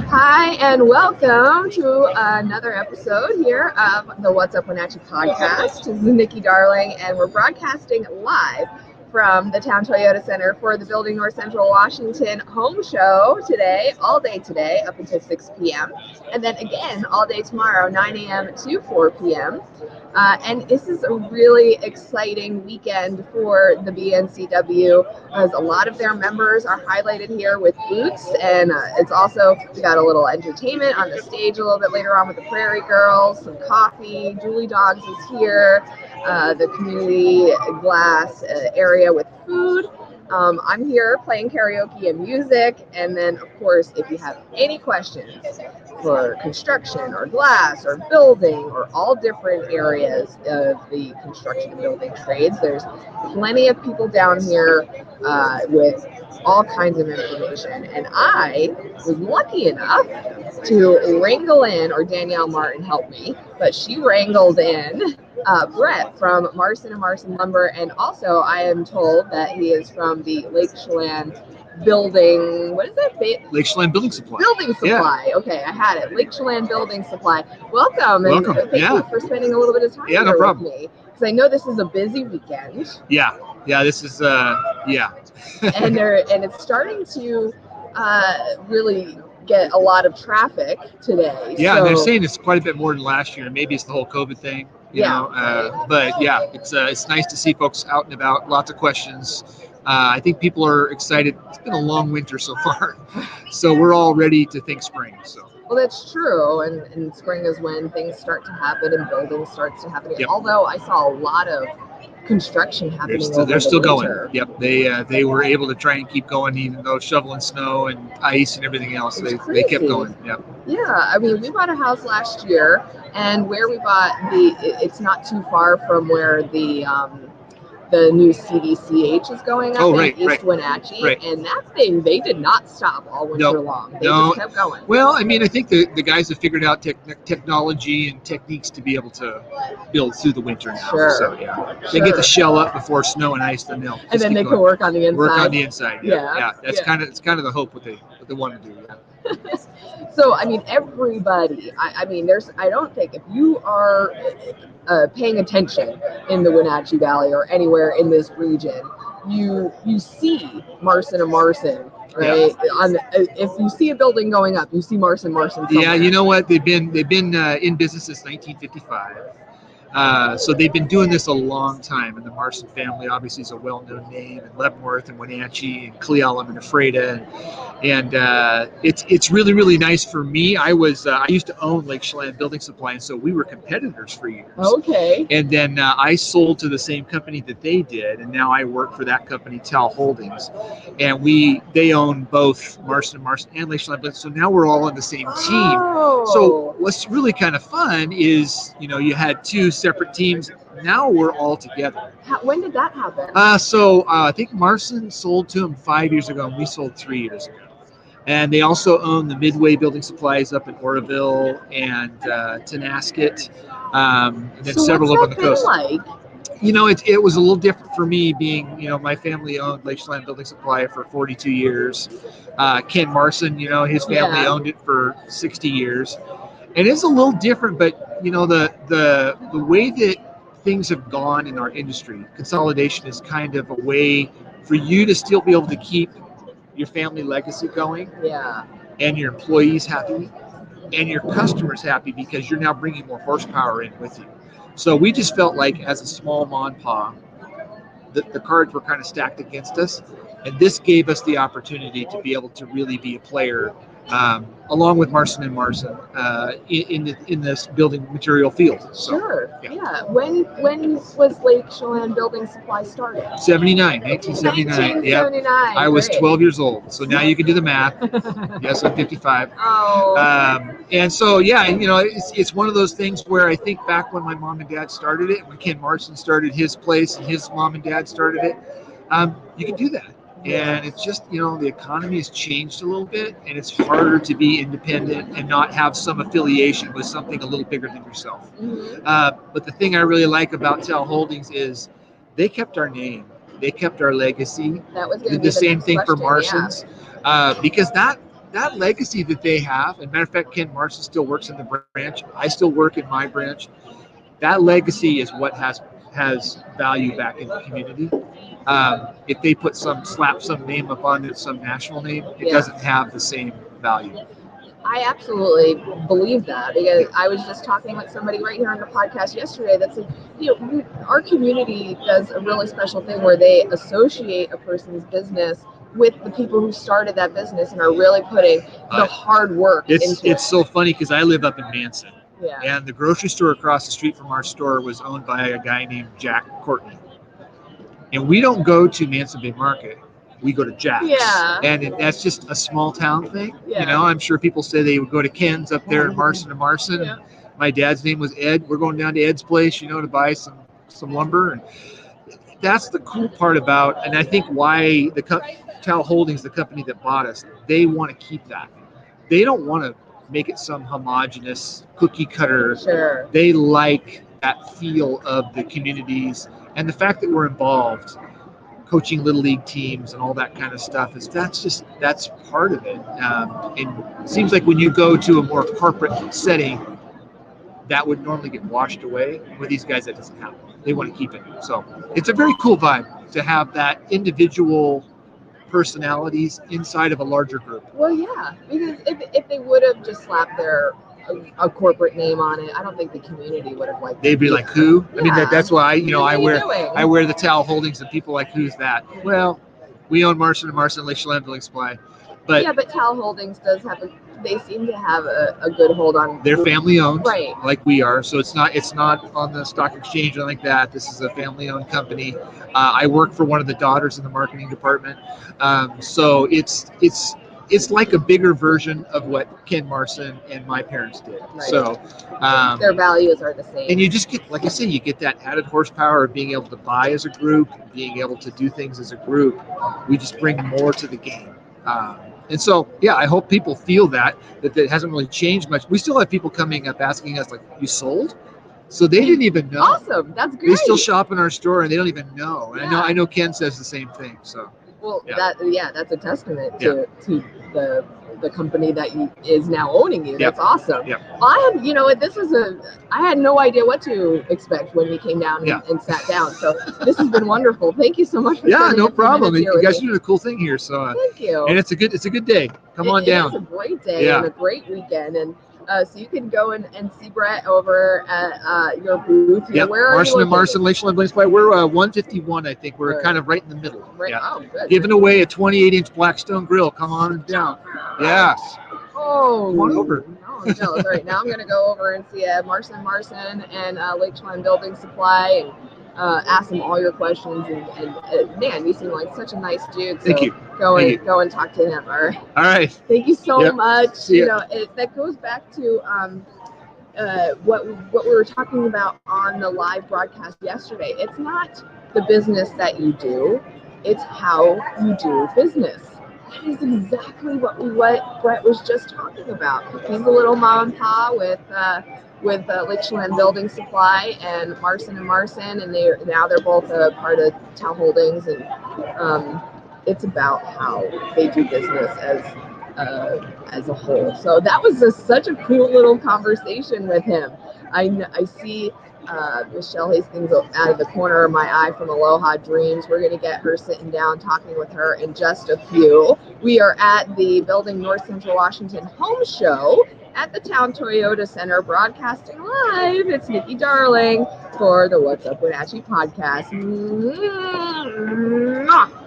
Hi, and welcome to another episode here of the What's Up Wenatchee podcast. This is Nikki Darling, and we're broadcasting live from the Town Toyota Center for the Building North Central Washington home show today, all day today, up until 6 p.m. And then again, all day tomorrow, 9 a.m. to 4 p.m. And this is a really exciting weekend for the BNCW, as a lot of their members are highlighted here with booths, and it's also, we got a little entertainment on the stage a little bit later on with the Prairie Girls, some coffee, Julie Dogs is here, the community glass area with food. I'm here playing karaoke and music, and then of course if you have any questions for construction or glass or building or all different areas of the construction and building trades, there's plenty of people down here with all kinds of information. And I was lucky enough to wrangle in, or Danielle Martin helped me, but she wrangled in Brett from Marson Marson Lumber, and also I am told that he is from the Lake Chelan Building, what is it? Lake Chelan Building Supply. Building Supply. Yeah. Okay, I had it. Lake Chelan Building Supply. Welcome. Welcome. And thank you for spending a little bit of time here no problem. with me. Because I know this is a busy weekend. Yeah, this is, and it's starting to really get a lot of traffic today. Yeah, so, and they're saying it's quite a bit more than last year. Maybe it's the whole COVID thing, you know. But yeah, it's nice to see folks out and about. Lots of questions. I think people are excited. It's been a long winter so far, so we're all ready to think spring. So. Well, that's true, and spring is when things start to happen and building starts to happen. Yep. Although I saw a lot of construction happening. They're still going. Yep, they were able to try and keep going, even though shoveling snow and ice and everything else. They kept going. Yep. Yeah, I mean, we bought a house last year, and where we bought it's not too far from where the new CDCH is going up in East Wenatchee, and that thing, they did not stop all winter long. They just kept going. Well, I mean, I think the guys have figured out technology and techniques to be able to build through the winter now. Sure. So yeah, they get the shell up before snow and ice, then they'll and then they can work on the inside. Work on the inside. Yeah. That's kind of the hope what they want to do. Yeah. So, I mean, everybody, I mean, I don't think if you are paying attention in the Wenatchee Valley or anywhere in this region, you see Marson Marson, right? Yeah. If you see a building going up, you see Marson Marson somewhere. Yeah, you know what? They've been in business since 1955. So they've been doing this a long time, and the Marson family obviously is a well-known name in Leavenworth and Wenatchee and Cle Elum and Ephrata, and it's really, really nice for me. I used to own Lake Chelan Building Supply, and so we were competitors for years. Okay. And then I sold to the same company that they did, and now I work for that company, Tal Holdings, and they own both Marson Marson and Lake Chelan. So now we're all on the same team. Oh. So what's really kind of fun is, you had two separate teams. Now we're all together. When did that happen? I think Marson sold to him 5 years ago, and we sold 3 years ago. And they also own the Midway Building Supplies up in Oroville and Tenasket, and then several up on the coast. Like? It was a little different for me, being, my family owned Lake Chelan Building Supply for 42 years. Ken Marson, his family owned it for 60 years. And it's a little different, but the way that things have gone in our industry, consolidation is kind of a way for you to still be able to keep your family legacy going, and your employees happy, and your customers happy, because you're now bringing more horsepower in with you. So we just felt like, as a small mom and pop, the cards were kind of stacked against us, and this gave us the opportunity to be able to really be a player, along with Marson and Marson, in this building material field. So, sure. Yeah. When was Lake Chelan Building Supply started? 1979. Yeah. I was 12 years old. So now you can do the math. Yes, I'm 55. Oh. And so it's one of those things where I think back when my mom and dad started it, when Ken Marson started his place and his mom and dad started it, you can do that. And it's just, the economy has changed a little bit, and it's harder to be independent and not have some affiliation with something a little bigger than yourself. Mm-hmm. But the thing I really like about Tal Holdings is they kept our name. They kept our legacy. That was going to Did be the same next thing for question, Marson's, because that legacy that they have, and matter of fact, Ken Marson still works in the branch. I still work in my branch. That legacy is what has value back in the community. If they slap some name up on it, some national name, it doesn't have the same value. I absolutely believe that, because I was just talking with somebody right here on the podcast yesterday that said, our community does a really special thing where they associate a person's business with the people who started that business and are really putting the hard work into it. It's so funny because I live up in Manson. Yeah. And the grocery store across the street from our store was owned by a guy named Jack Courtney. And we don't go to Manson Bay Market. We go to Jack's. Yeah. And that's just a small town thing. Yeah. I'm sure people say they would go to Ken's up there in Marson Marson. Yeah. My dad's name was Ed. We're going down to Ed's place, to buy some lumber. And that's the cool part about, and I think why the Tal Holdings, the company that bought us, they want to keep that. They don't want to make it some homogenous cookie cutter. Sure. They like that feel of the communities, and the fact that we're involved coaching little league teams and all that kind of stuff that's part of it. And it seems like when you go to a more corporate setting, that would normally get washed away. With these guys, that doesn't happen. They want to keep it. So it's a very cool vibe to have that individual personalities inside of a larger group. Well, yeah, because if they would have just slapped a corporate name on it, I don't think the community would have liked it. They'd be like, who? Yeah. I mean, that's why I wear the Tal Holdings, and people like, who's that? Well, we own Marson Marson, Lake Chelan Building Supply. But Tal Holdings does have they seem to have a good hold on. They're family owned, right? Like we are. So it's not on the stock exchange or like that. This is a family owned company. I work for one of the daughters in the marketing department. So it's like a bigger version of what Ken Marson and my parents did. Right. So their values are the same. And you just get, like I say, you get that added horsepower of being able to buy as a group, being able to do things as a group. We just bring more to the game. And so, yeah, I hope people feel that it hasn't really changed much. We still have people coming up asking us, like, you sold? So they didn't even know. Awesome. That's great. They still shop in our store and they don't even know. And I know Ken says the same thing. So well, yeah. That's a testament to the company that is now owning you. That's awesome. Yeah. I had no idea what to expect when we came down and sat down. So this has been wonderful. Thank you so much for no problem. You guys are doing a cool thing here. So thank you. And it's a good day. Come on down. It's a great day and a great weekend. And so you can go and see Brett over at your booth. Yeah, Marson and Marson, Lake Chelan Building Supply. We're 151, I think. We're kind of right in the middle. Right. Yeah. Oh, good. Giving away a 28-inch Blackstone grill. Come on down. Yeah. Oh, come on over. No, I'm jealous. All right, now I'm going to go over and see Marson Marson and Lake Chelan Building Supply and ask them all your questions. And man, you seem like such a nice dude. So Thank you. Go and talk to him. All right. All right. Thank you so much. See ya. That goes back to what we were talking about on the live broadcast yesterday. It's not the business that you do; it's how you do business. That is exactly what Brett was just talking about. He's a little mom and pop with Lake Chelan Building Supply and Marson and Marson, and they're both a part of Tal Holdings, and it's about how they do business as a whole. So that was such a cool little conversation with him. I see Michelle Hastings out of the corner of my eye from Aloha Dreams. We're going to get her sitting down talking with her in just a few. We are at the Building North Central Washington Home Show at the Town Toyota Center, broadcasting live. It's Nikki Darling for the What's Up Wenatchee podcast.